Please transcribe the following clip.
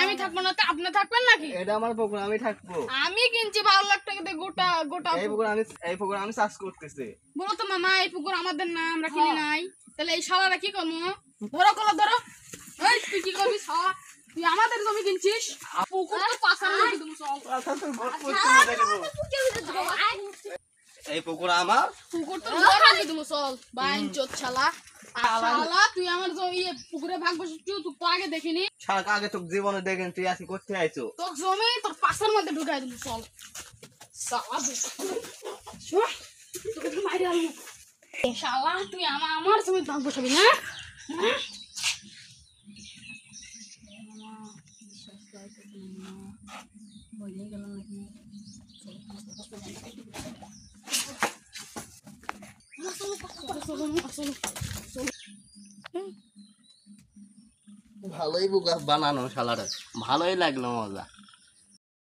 আমি থাকবো না, আপনি থাকবেন নাকি? এটা আমার পুকুর, আমি থাকবো। আমি কিনছি 12 লাখ টাকা দিয়ে গোটা গোটা। এই পুকুর আমি চাষ করতেছি। বলো তো মামা, এই পুকুর আমাদের না, আমরা কিনি নাই। তাহলে এই শালারা কি করবো? ধরো কলা ধরো। এই তুই কি করবি শালা? তুই আমাদের জমি কিনছিস, পুকুর তো পাশার মধ্যে তুমি চল। এই পুকুর আমার, পুকুর তো ঘর আগে তুমি চল। বাইন চোদ শালা। শালা তুই আমার জমি পুকুরে ভাগ বসে তুই তো আগে দেখিনি। শাক আগে তোর জীবনে দেখেন, তুই আজকে করতে আইছো। তোর জমি তোর পাশার মধ্যে ঢুকাই দিবি চল। শালা তোকে মাইরে আলু। শালা তুই আমার জমি ভাগ বসাবি না? ভালোই বুকা বানানো শালাটা, ভালোই লাগলো মজা।